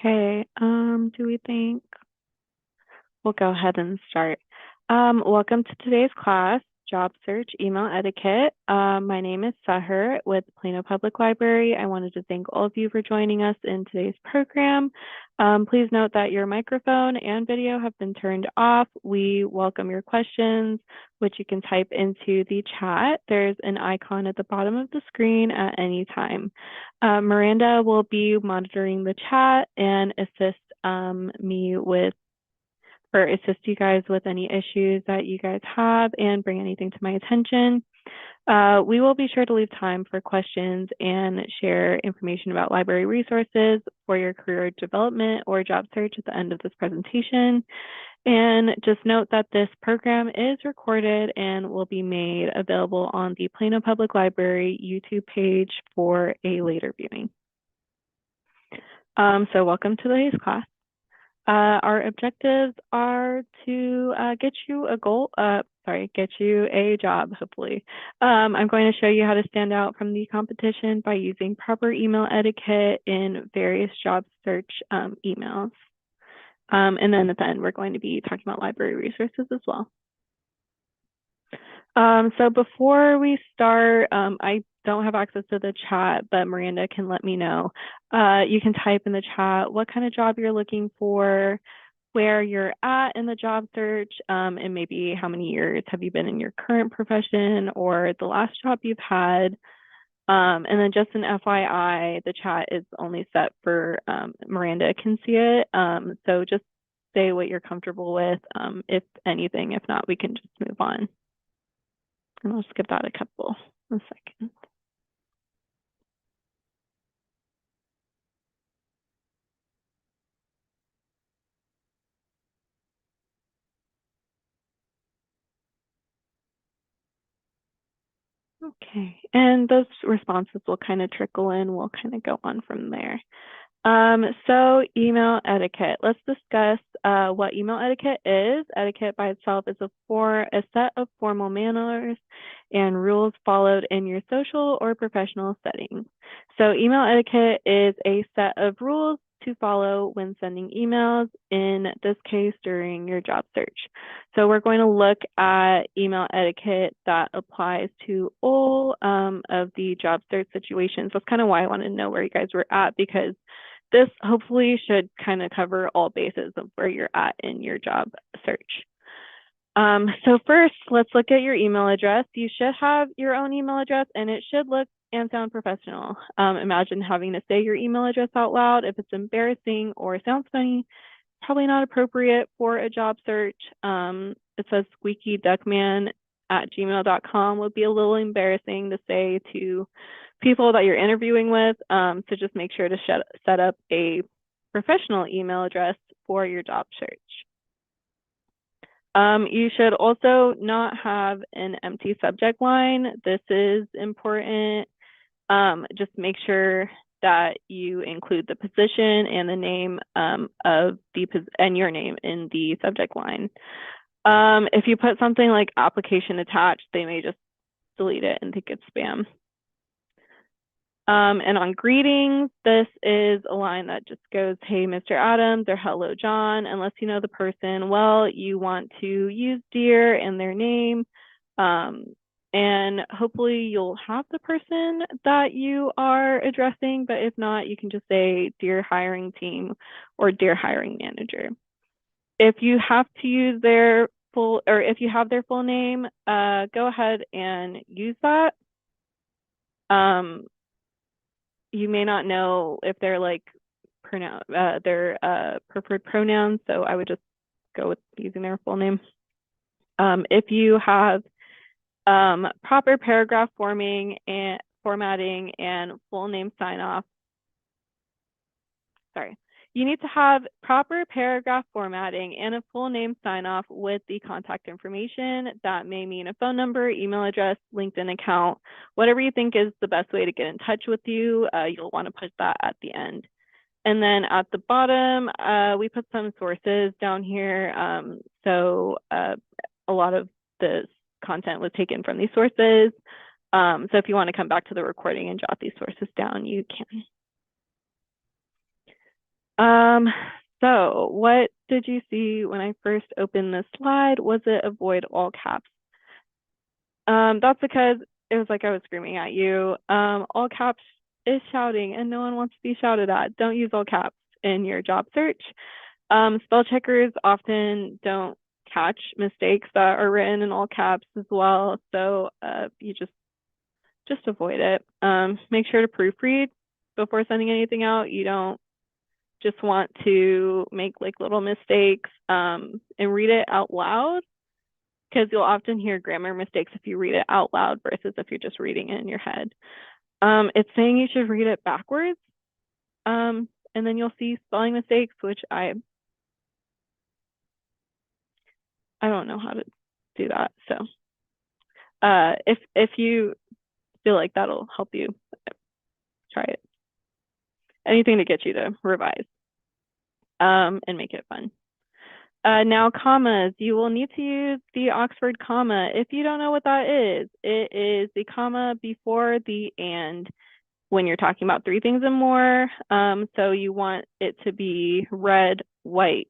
Okay, do we think we'll go ahead and start? Welcome to today's class, Job Search Email Etiquette. My name is Sahar with Plano Public Library. I wanted to thank all of you for joining us in today's program. Please note that your microphone and video have been turned off. We welcome your questions, which you can type into the chat. There's an icon at the bottom of the screen at any time. Miranda will be monitoring the chat and assist assist you guys with any issues that you guys have and bring anything to my attention. We will be sure to leave time for questions and share information about library resources for your career development or job search at the end of this presentation. And just note that this program is recorded and will be made available on the Plano Public Library YouTube page for a later viewing. So welcome to today's class. Our objectives are to get you a job, hopefully. I'm going to show you how to stand out from the competition by using proper email etiquette in various job search emails. And then at the end, we're going to be talking about library resources as well. So before we start, I don't have access to the chat, but Miranda can let me know. You can type in the chat what kind of job you're looking for, where you're at in the job search, and maybe how many years have you been in your current profession or the last job you've had. And then just an FYI, the chat is only set for Miranda can see it. So just say what you're comfortable with, if anything. If not, we can just move on. And I'll just give that a second. Okay, and those responses will kind of trickle in. We'll kind of go on from there. So email etiquette. Let's discuss what email etiquette is. Etiquette by itself is a set of formal manners and rules followed in your social or professional settings. So email etiquette is a set of rules to follow when sending emails, in this case during your job search. So we're going to look at email etiquette that applies to all of the job search situations. That's kind of why I wanted to know where you guys were at, because this hopefully should kind of cover all bases of where you're at in your job search. So first, let's look at your email address. You should have your own email address and it should look and sound professional. Imagine having to say your email address out loud. If it's embarrassing or sounds funny, probably not appropriate for a job search. It says squeakyduckman@gmail.com would be a little embarrassing to say to people that you're interviewing with. So just make sure to set up a professional email address for your job search. You should also not have an empty subject line. This is important. Just make sure that you include the position and the name and your name in the subject line. If you put something like application attached, they may just delete it and think it's spam. And on greetings, this is a line that just goes, hey, Mr. Adams, or hello, John. Unless you know the person well, you want to use dear and their name. And hopefully you'll have the person that you are addressing, but if not, you can just say dear hiring team or dear hiring manager. If you have to use if you have their full name, go ahead and use that. You may not know if they're like their preferred pronouns, so I would just go with using their full name. If you have proper paragraph formatting and full name sign off. You need to have proper paragraph formatting and a full name sign off with the contact information. That may mean a phone number, email address, LinkedIn account, whatever you think is the best way to get in touch with you. You'll want to put that at the end. And then at the bottom, we put some sources down here. So a lot of the content was taken from these sources. So if you want to come back to the recording and jot these sources down, you can. Um, so what did you see when I first opened this slide? Was it avoid all caps? That's because it was like I was screaming at you. All caps is shouting and no one wants to be shouted at. Don't use all caps in your job search. Spell checkers often don't catch mistakes that are written in all caps as well. So you just avoid it. Make sure to proofread before sending anything out. You don't just want to make like little mistakes and read it out loud because you'll often hear grammar mistakes if you read it out loud versus if you're just reading it in your head. It's saying you should read it backwards, and then you'll see spelling mistakes, which I don't know how to do that. So if you feel like that'll help you, try it. Anything to get you to revise and make it fun. Now, commas. You will need to use the Oxford comma. If you don't know what that is, it is the comma before the and when you're talking about three things and more. So you want it to be red, white,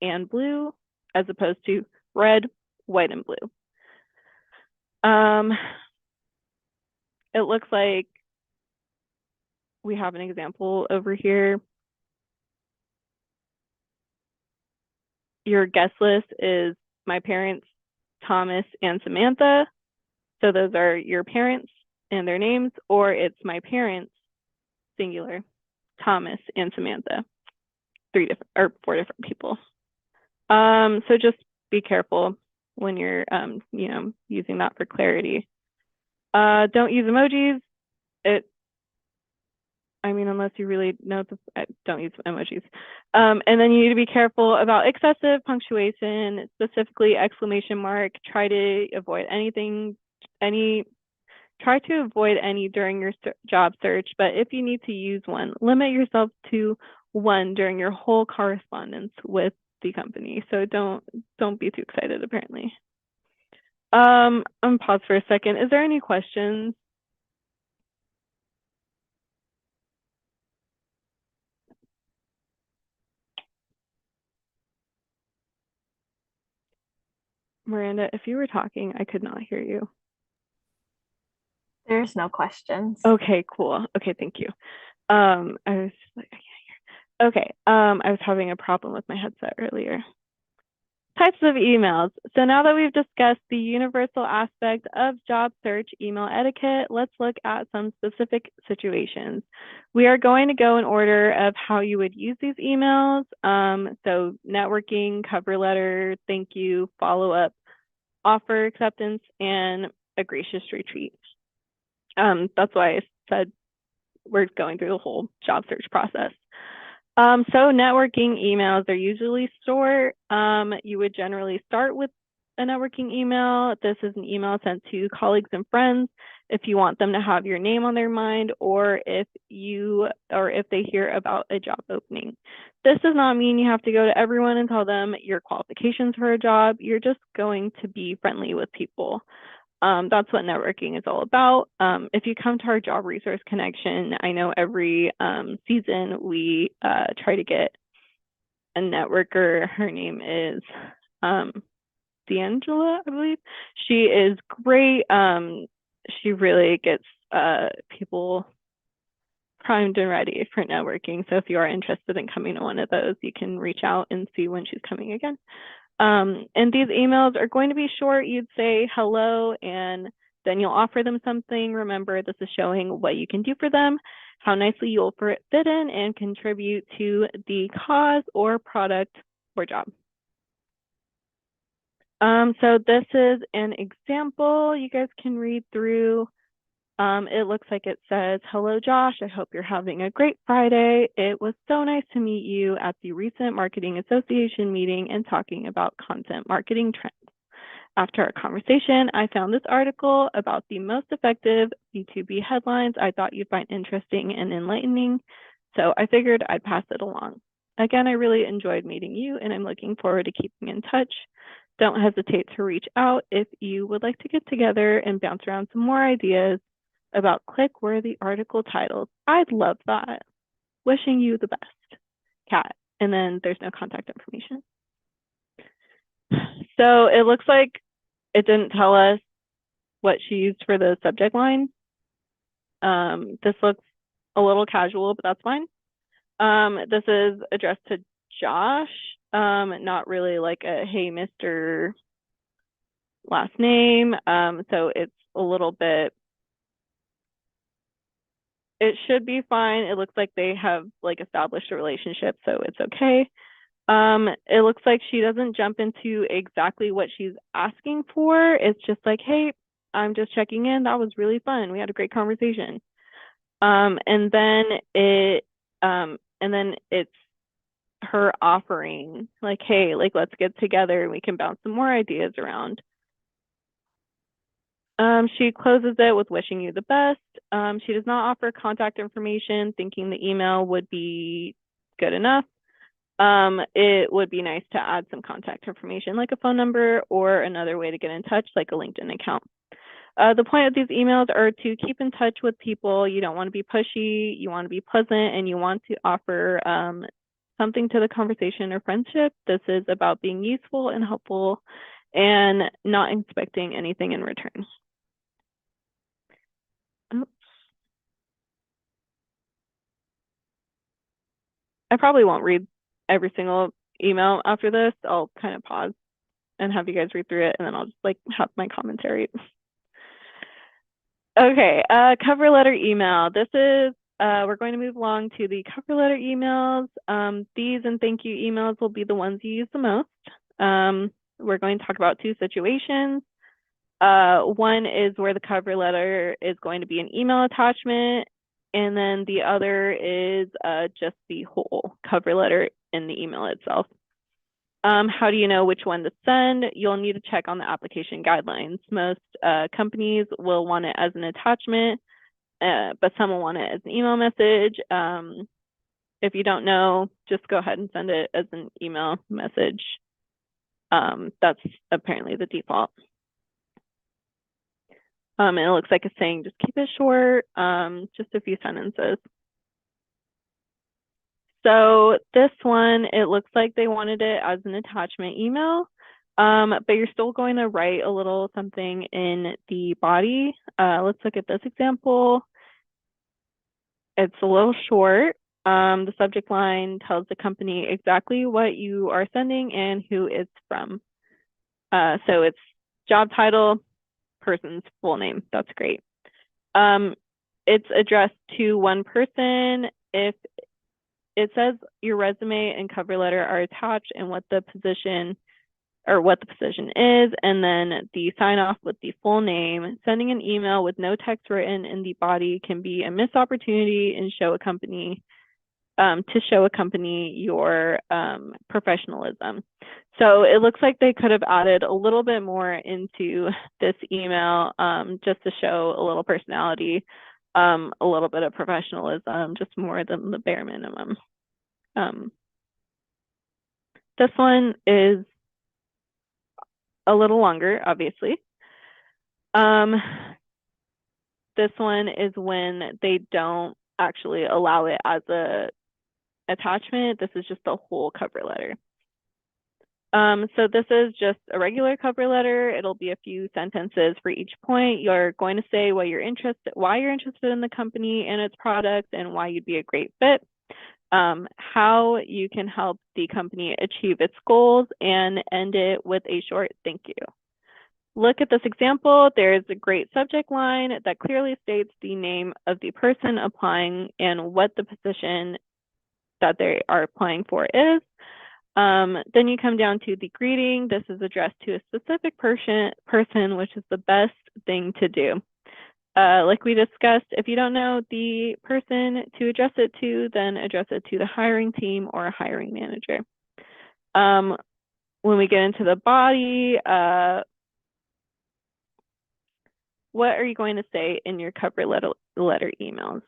and blue, as opposed to red, white, and blue. It looks like we have an example over here. Your guest list is my parents, Thomas, and Samantha. So those are your parents and their names, or it's my parents, singular, Thomas and Samantha, four different people. So just be careful when you're, using that for clarity. Don't use emojis. Unless you really know, don't use emojis. And then you need to be careful about excessive punctuation, specifically exclamation mark. Try to avoid any during your job search, but if you need to use one, limit yourself to one during your whole correspondence with the company. So don't be too excited, apparently. I'm gonna pause for a second. Is there any questions? Miranda, if you were talking, I could not hear you. There's no questions. Okay, cool. Okay, thank you. I was just like, I can't hear. Okay, I was having a problem with my headset earlier. Types of emails. So now that we've discussed the universal aspect of job search email etiquette, let's look at some specific situations. We are going to go in order of how you would use these emails. So networking, cover letter, thank you, follow-up, offer acceptance, and a gracious retreat. That's why I said we're going through the whole job search process. So networking emails, they're usually short. You would generally start with a networking email. This is an email sent to colleagues and friends if you want them to have your name on their mind, or if they hear about a job opening. This does not mean you have to go to everyone and tell them your qualifications for a job. You're just going to be friendly with people. That's what networking is all about. If you come to our job resource connection, I know every season we try to get a networker. Her name is D'Angela, I believe. She is great. She really gets people primed and ready for networking. So if you are interested in coming to one of those, you can reach out and see when she's coming again. And these emails are going to be short. You'd say hello, and then you'll offer them something. Remember, this is showing what you can do for them, how nicely you'll fit in and contribute to the cause or product or job. So this is an example you guys can read through. It looks like it says, hello, Josh. I hope you're having a great Friday. It was so nice to meet you at the recent Marketing Association meeting and talking about content marketing trends. After our conversation, I found this article about the most effective B2B headlines I thought you'd find interesting and enlightening, so I figured I'd pass it along. Again, I really enjoyed meeting you, and I'm looking forward to keeping in touch. Don't hesitate to reach out if you would like to get together and bounce around some more ideas about click-worthy article titles. I'd love that. Wishing you the best. cat, and then there's no contact information. So it looks like it didn't tell us what she used for the subject line. This looks a little casual, but that's fine. This is addressed to Josh, not really like a hey, Mr. last name. So it's a little bit, it should be fine. It looks like they have like established a relationship, so it's okay. It looks like she doesn't jump into exactly what she's asking for. It's just like, hey, I'm just checking in. That was really fun. We had a great conversation. And then it's her offering, like, hey, like let's get together and we can bounce some more ideas around. She closes it with wishing you the best. She does not offer contact information, thinking the email would be good enough. It would be nice to add some contact information, like a phone number or another way to get in touch, like a LinkedIn account. The point of these emails are to keep in touch with people. You don't want to be pushy, you want to be pleasant, and you want to offer something to the conversation or friendship. This is about being useful and helpful and not expecting anything in return. I probably won't read every single email after this. I'll kind of pause and have you guys read through it, and then I'll just like have my commentary. Okay, cover letter email. This is, we're going to move along to the cover letter emails. These and thank you emails will be the ones you use the most. We're going to talk about two situations. One is where the cover letter is going to be an email attachment, and then the other is just the whole cover letter in the email itself. How do you know which one to send? You'll need to check on the application guidelines. Most companies will want it as an attachment, but some will want it as an email message. If you don't know, just go ahead and send it as an email message. That's apparently the default. And it looks like it's saying just keep it short, just a few sentences. So this one, it looks like they wanted it as an attachment email, but you're still going to write a little something in the body. Let's look at this example. It's a little short. The subject line tells the company exactly what you are sending and who it's from. So it's job title, person's full name. That's great. It's addressed to one person. If it says your resume and cover letter are attached and what the position is, and then the sign off with the full name. Sending an email with no text written in the body can be a missed opportunity and show a company your professionalism. So it looks like they could have added a little bit more into this email, just to show a little personality, a little bit of professionalism, just more than the bare minimum. This one is a little longer, obviously. This one is when they don't actually allow it as a attachment. This is just the whole cover letter. So this is just a regular cover letter. It'll be a few sentences for each point. You're going to say why you're interested in the company and its products and why you'd be a great fit, how you can help the company achieve its goals, and end it with a short thank you. Look at this example. There's a great subject line that clearly states the name of the person applying and what the position that they are applying for is. Then you come down to the greeting. This is addressed to a specific person, which is the best thing to do. Like we discussed, if you don't know the person to address it to, then address it to the hiring team or a hiring manager. When we get into the body, what are you going to say in your cover letter emails?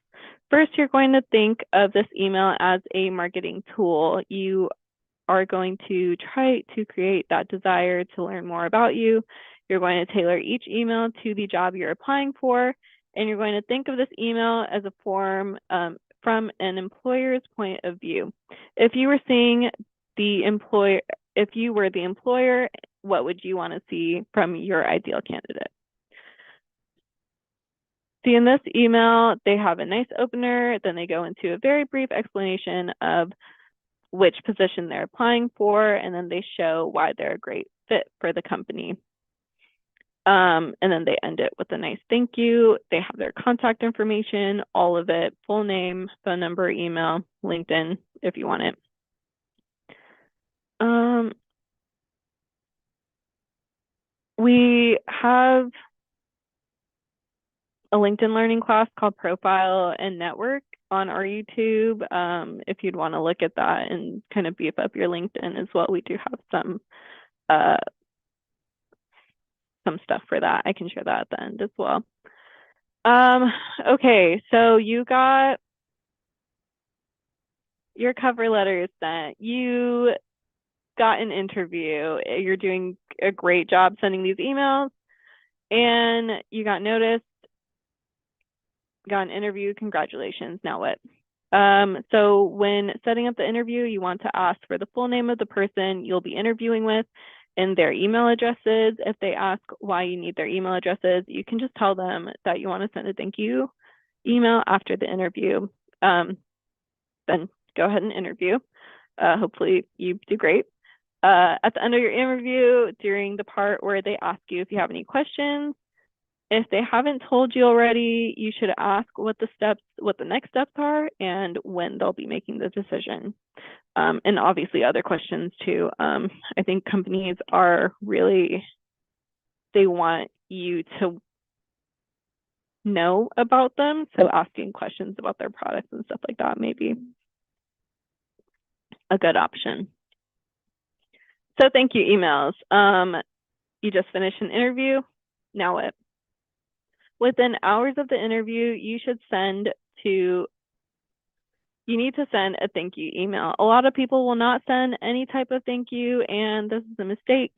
First, you're going to think of this email as a marketing tool. You are going to try to create that desire to learn more about you. You're going to tailor each email to the job you're applying for, and you're going to think of this email as a form from an employer's point of view. If you were seeing the employer, if you were the employer, what would you want to see from your ideal candidate? See, in this email, they have a nice opener, then they go into a very brief explanation of which position they're applying for, and then they show why they're a great fit for the company. And then they end it with a nice thank you. They have their contact information, all of it, full name, phone number, email, LinkedIn, if you want it. We have a LinkedIn learning class called Profile and Network on our YouTube. If you'd want to look at that and kind of beef up your LinkedIn as well, we do have some stuff for that. I can share that at the end as well. Okay, so you got your cover letter sent. You got an interview. You're doing a great job sending these emails, and you got noticed, got an interview. Congratulations. Now what? So when setting up the interview, you want to ask for the full name of the person you'll be interviewing with and their email addresses. If they ask why you need their email addresses, you can just tell them that you want to send a thank you email after the interview. Then go ahead and interview. Hopefully you do great. At the end of your interview, during the part where they ask you if you have any questions, if they haven't told you already, you should ask what the next steps are and when they'll be making the decision. And obviously other questions too. I think companies are really, they want you to know about them. So asking questions about their products and stuff like that may be a good option. So thank you emails. You just finished an interview. Now what? Within hours of the interview, you need to send a thank you email. A lot of people will not send any type of thank you, and this is a mistake.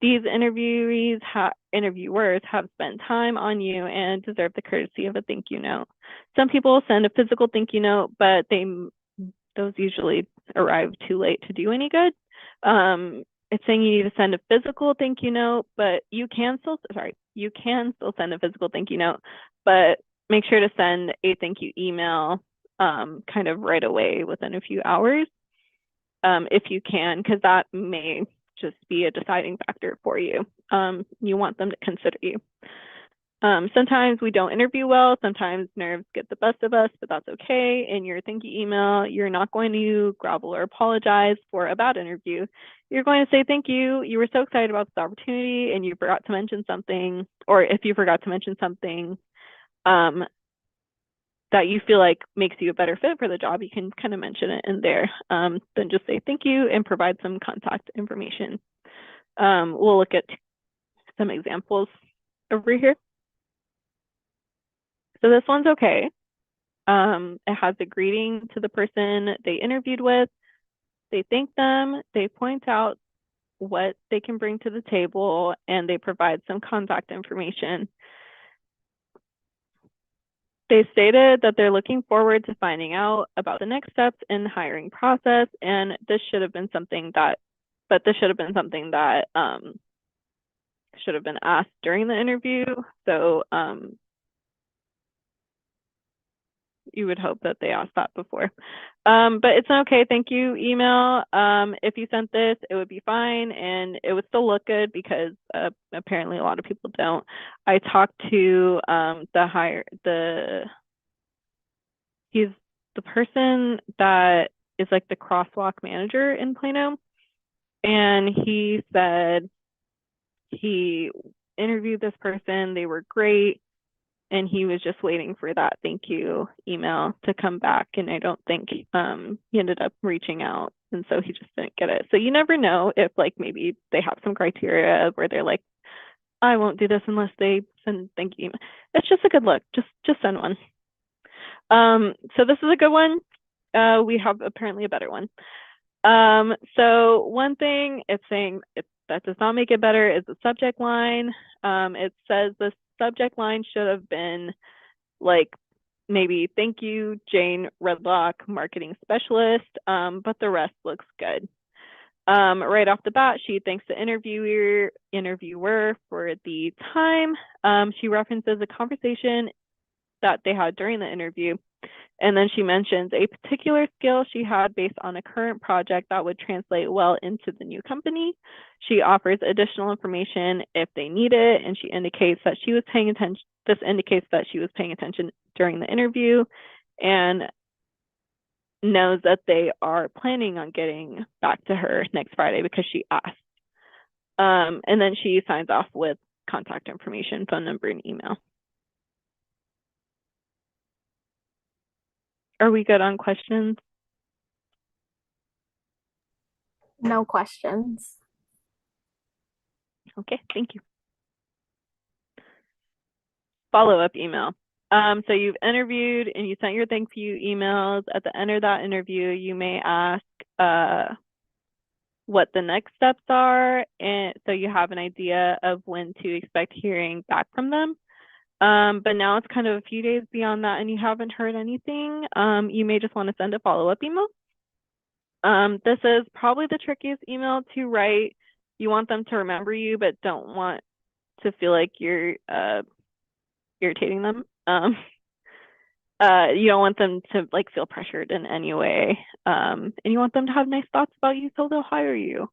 These interviewers have spent time on you and deserve the courtesy of a thank you note. Some people will send a physical thank you note, but those usually arrive too late to do any good. It's saying you need to send a physical thank you note, but you can still send a physical thank you note, but make sure to send a thank you email kind of right away within a few hours, if you can, because that may just be a deciding factor for you. You want them to consider you. Sometimes we don't interview well. Sometimes nerves get the best of us, but that's okay. In your thank you email, you're not going to grovel or apologize for a bad interview. You're going to say, thank you. You were so excited about this opportunity and you forgot to mention something, or if you forgot to mention something that you feel like makes you a better fit for the job, you can kind of mention it in there. Then just say thank you and provide some contact information. We'll look at some examples over here. So this one's okay. It has a greeting to the person they interviewed with. They thank them, they point out what they can bring to the table, and they provide some contact information. They stated that they're looking forward to finding out about the next steps in the hiring process, and this should have been something that should have been asked during the interview. So you would hope that they asked that before. But it's an okay thank you email. If you sent this, it would be fine and it would still look good because apparently a lot of people don't. I talked to he's the person that is like the crosswalk manager in Plano, and he said he interviewed this person, they were great, and he was just waiting for that thank you email to come back, and I don't think he ended up reaching out, and so he just didn't get it. So you never know if like maybe they have some criteria where they're like, I won't do this unless they send thank you email. It's just a good look. Just send one. So this is a good one. We have apparently a better one. So one thing it's saying that does not make it better is the subject line. It says the subject line should have been like maybe thank you, Jane Redlock, marketing specialist, but the rest looks good. Right off the bat, she thanks the interviewer for the time. She references a conversation that they had during the interview. And then she mentions a particular skill she had based on a current project that would translate well into the new company. She offers additional information if they need it, and she indicates that she was paying attention. This indicates that she was paying attention during the interview and knows that they are planning on getting back to her next Friday because she asked. And then she signs off with contact information, phone number, and email. Are we good on questions? No questions. Okay, thank you. Follow-up email. So you've interviewed and you sent your thank you emails. At the end of that interview, you may ask what the next steps are, and so you have an idea of when to expect hearing back from them. But now it's kind of a few days beyond that and you haven't heard anything. You may just want to send a follow-up email. This is probably the trickiest email to write. You want them to remember you, but don't want to feel like you're irritating them. You don't want them to like feel pressured in any way. And you want them to have nice thoughts about you so they'll hire you.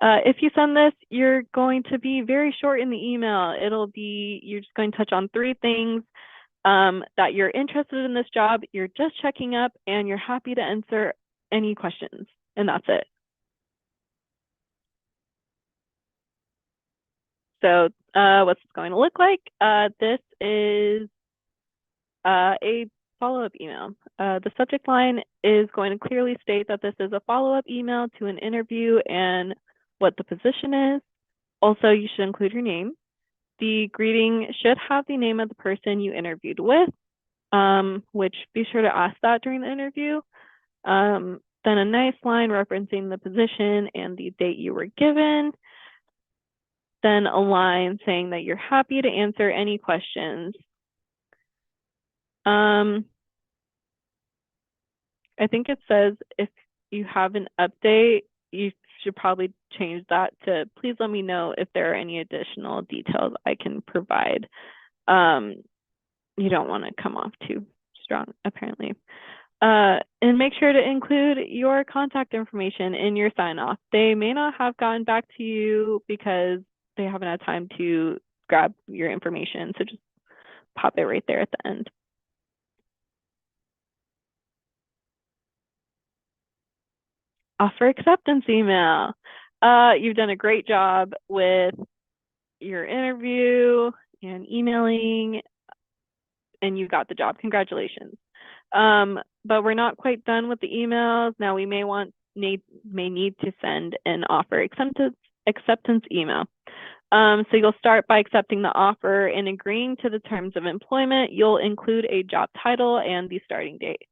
If you send this, you're going to be very short in the email. You're just going to touch on 3 things. That you're interested in this job, you're just checking up, and you're happy to answer any questions. And that's it. So what's this going to look like? This is a follow-up email. The subject line is going to clearly state that this is a follow-up email to an interview and what the position is. Also, you should include your name. The greeting should have the name of the person you interviewed with, which be sure to ask that during the interview. Then a nice line referencing the position and the date you were given. Then a line saying that you're happy to answer any questions. I think it says if you have an update, you should probably change that to please let me know if there are any additional details I can provide. You don't want to come off too strong, apparently. And make sure to include your contact information in your sign off. They may not have gotten back to you because they haven't had time to grab your information. So just pop it right there at the end. Offer acceptance email. You've done a great job with your interview and emailing, and you got the job. Congratulations. But we're not quite done with the emails. Now we may need to send an offer acceptance email. So you'll start by accepting the offer and agreeing to the terms of employment. You'll include a job title and the starting date,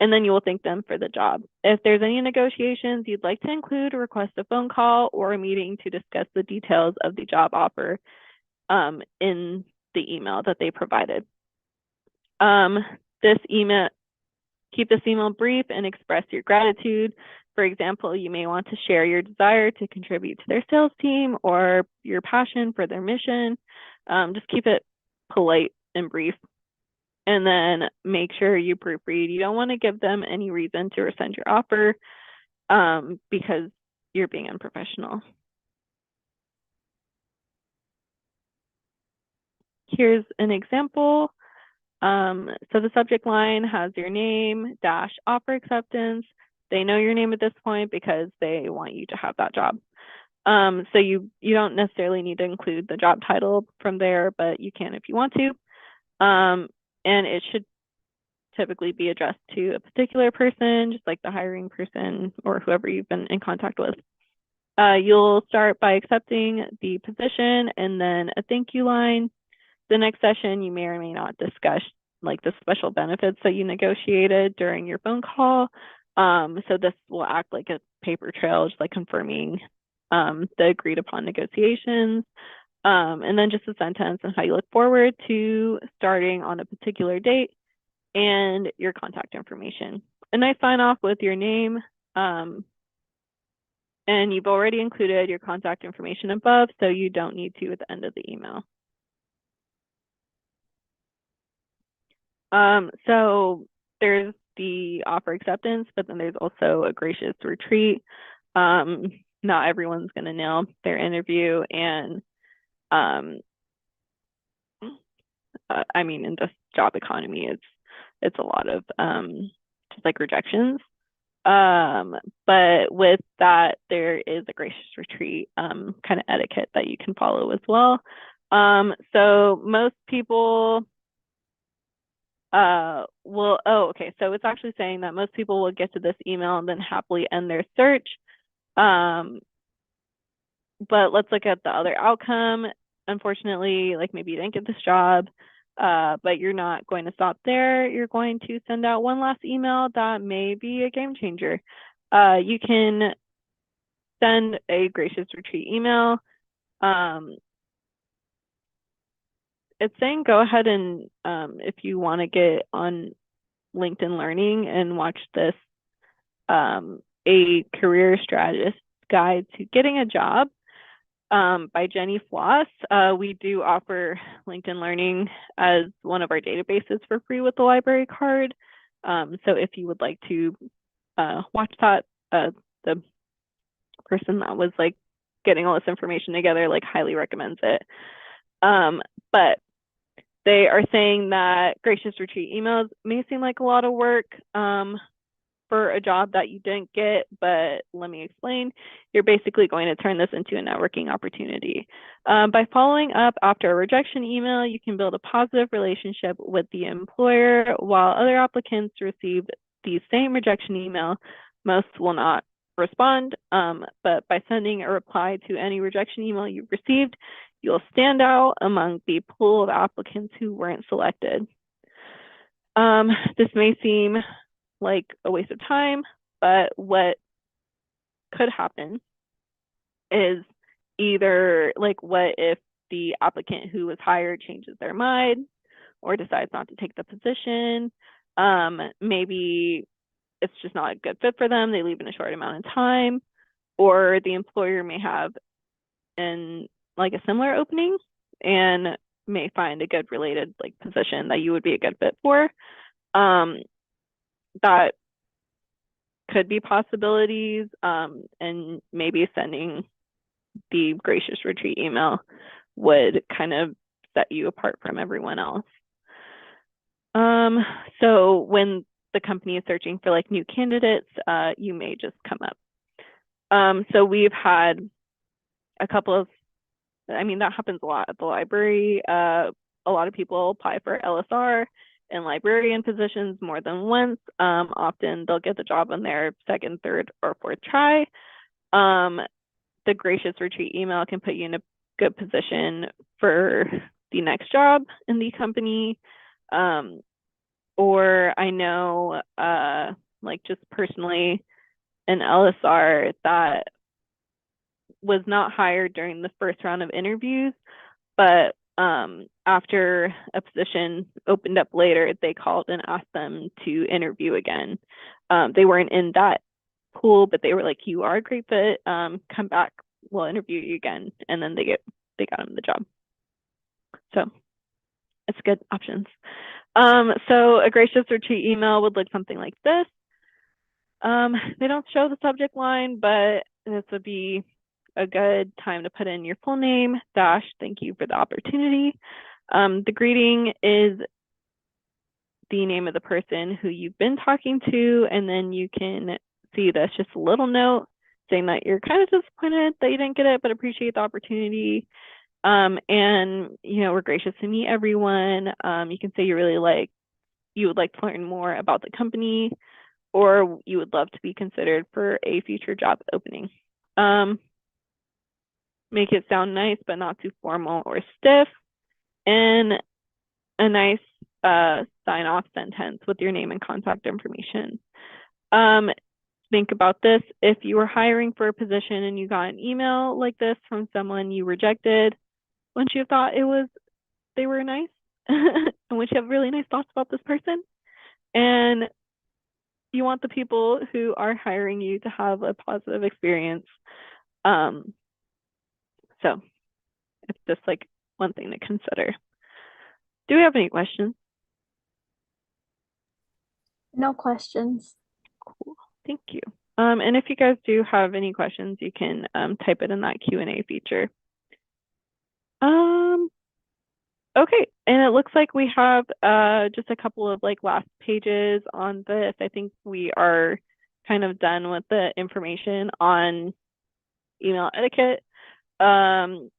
and then you will thank them for the job. If there's any negotiations you'd like to include, request a phone call or a meeting to discuss the details of the job offer in the email that they provided. Keep this email brief and express your gratitude. For example, you may want to share your desire to contribute to their sales team or your passion for their mission. Just keep it polite and brief. And then make sure you proofread. You don't want to give them any reason to rescind your offer because you're being unprofessional. Here's an example. So the subject line has your name dash offer acceptance. They know your name at this point because they want you to have that job. So you don't necessarily need to include the job title from there, but you can if you want to. And it should typically be addressed to a particular person, just like the hiring person or whoever you've been in contact with. You'll start by accepting the position and then a thank you line. The next session, you may or may not discuss like the special benefits that you negotiated during your phone call. So this will act like a paper trail, just like confirming the agreed upon negotiations. And then just a sentence on how you look forward to starting on a particular date and your contact information. A nice sign off with your name, and you've already included your contact information above, so you don't need to at the end of the email. So there's the offer acceptance, but then there's also a gracious retreat. Not everyone's going to nail their interview, and I mean, in this job economy, it's a lot of just like rejections. But with that, there is a gracious retreat kind of etiquette that you can follow as well. So most people will, oh, okay. So it's actually saying that most people will get to this email and then happily end their search. But let's look at the other outcome. Unfortunately, like maybe you didn't get this job, but you're not going to stop there. You're going to send out one last email that may be a game changer. You can send a gracious retreat email. It's saying go ahead and if you want to get on LinkedIn Learning and watch this a career strategist guide to getting a job by Jenny Floss. We do offer LinkedIn Learning as one of our databases for free with the library card. So if you would like to watch that, the person that was like getting all this information together like highly recommends it. But they are saying that gracious retreat emails may seem like a lot of work for a job that you didn't get, but let me explain. You're basically going to turn this into a networking opportunity. By following up after a rejection email, you can build a positive relationship with the employer. While other applicants receive the same rejection email, most will not respond, but by sending a reply to any rejection email you've received, you'll stand out among the pool of applicants who weren't selected. This may seem like a waste of time, but what could happen is either like what if the applicant who was hired changes their mind or decides not to take the position. Maybe it's just not a good fit for them. They leave in a short amount of time, or the employer may have like a similar opening and may find a good related like position that you would be a good fit for. That could be possibilities, and maybe sending the gracious retreat email would kind of set you apart from everyone else. So when the company is searching for like new candidates, you may just come up. So we've had a couple of, I mean, that happens a lot at the library. A lot of people apply for LSR and librarian positions more than once. Often they'll get the job on their second, third, or fourth try. The gracious retreat email can put you in a good position for the next job in the company. Or I know, like just personally, an LSR that was not hired during the first round of interviews, but after a position opened up later, they called and asked them to interview again. They weren't in that pool, but they were like, "You are a great fit. Come back. We'll interview you again." And then they got them the job. So it's good options. So a gracious retreat email would look something like this. They don't show the subject line, but this would be a good time to put in your full name, dash, thank you for the opportunity. The greeting is the name of the person who you've been talking to, and then you can see this just a little note saying that you're kind of disappointed that you didn't get it, but appreciate the opportunity. And you know, we're gracious to meet everyone. You can say you would like to learn more about the company, or you would love to be considered for a future job opening. Make it sound nice, but not too formal or stiff. And a nice sign-off sentence with your name and contact information. Think about this. If you were hiring for a position and you got an email like this from someone you rejected, wouldn't you have thought they were nice? And would you have really nice thoughts about this person? And you want the people who are hiring you to have a positive experience. So it's just like one thing to consider. Do we have any questions? No questions. Cool. Thank you. And if you guys do have any questions, you can type it in that Q&A feature. Okay, and it looks like we have just a couple of like last pages on this. I think we are kind of done with the information on email etiquette. But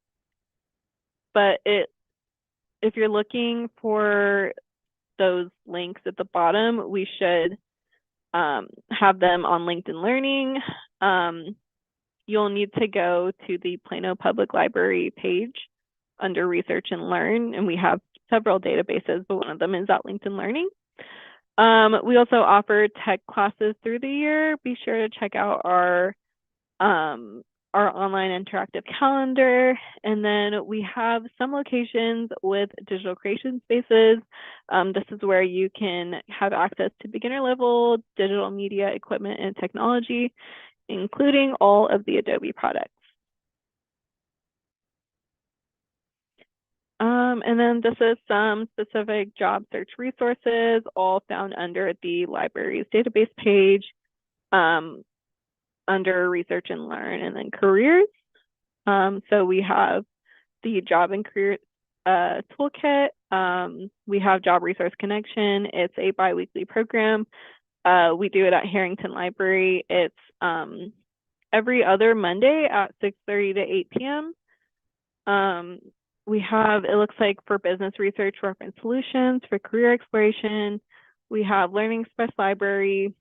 if you're looking for those links at the bottom, we should have them on LinkedIn Learning. You'll need to go to the Plano Public Library page under Research and Learn, and we have several databases, but one of them is at LinkedIn Learning. We also offer tech classes through the year. Be sure to check out our online interactive calendar. And then we have some locations with digital creation spaces. This is where you can have access to beginner level digital media equipment and technology, including all of the Adobe products. And then this is some specific job search resources, all found under the library's database page, under Research and Learn, and then Careers. So we have the Job and Career Toolkit. We have Job Resource Connection. It's a bi-weekly program. We do it at Harrington Library. It's every other Monday at 6:30 to 8 p.m. We have, it looks like for business research, reference solutions, for career exploration, we have Learning Express Library,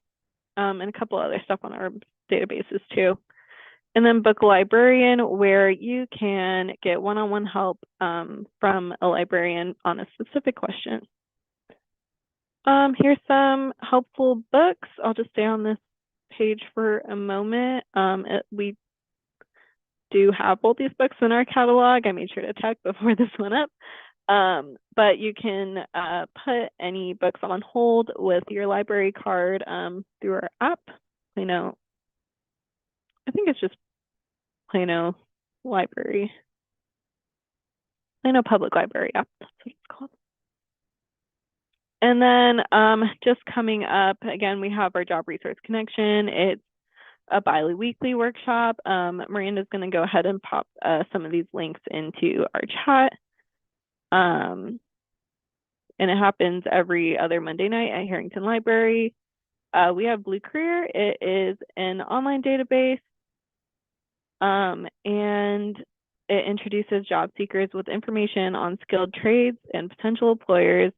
and a couple other stuff on our databases too. And then Book a Librarian, where you can get one-on-one help from a librarian on a specific question. Here's some helpful books. I'll just stay on this page for a moment. We do have both these books in our catalog. I made sure to check before this went up. But you can put any books on hold with your library card through our app. Plano, I think it's just Plano Library, Plano Public Library app. That's what it's called. And then just coming up, again, we have our Job Resource Connection. It's a bi-weekly workshop. Miranda's going to go ahead and pop some of these links into our chat. And it happens every other Monday night at Harrington Library. We have Blue Career. It is an online database, and it introduces job seekers with information on skilled trades and potential employers.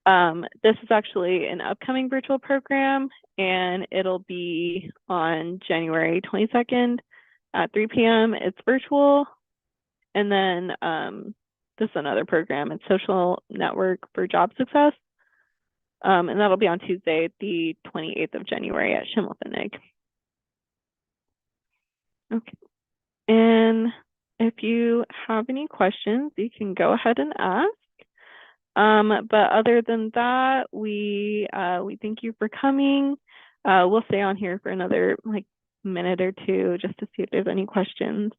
This is actually an upcoming virtual program, and it'll be on January 22nd at 3 p.m. It's virtual. And then this is another program. It's Social Network for Job Success. And that'll be on Tuesday, the 28th of January at Schimmelpfennig. Okay. And if you have any questions, you can go ahead and ask. But other than that, we thank you for coming. We'll stay on here for another like minute or two just to see if there's any questions.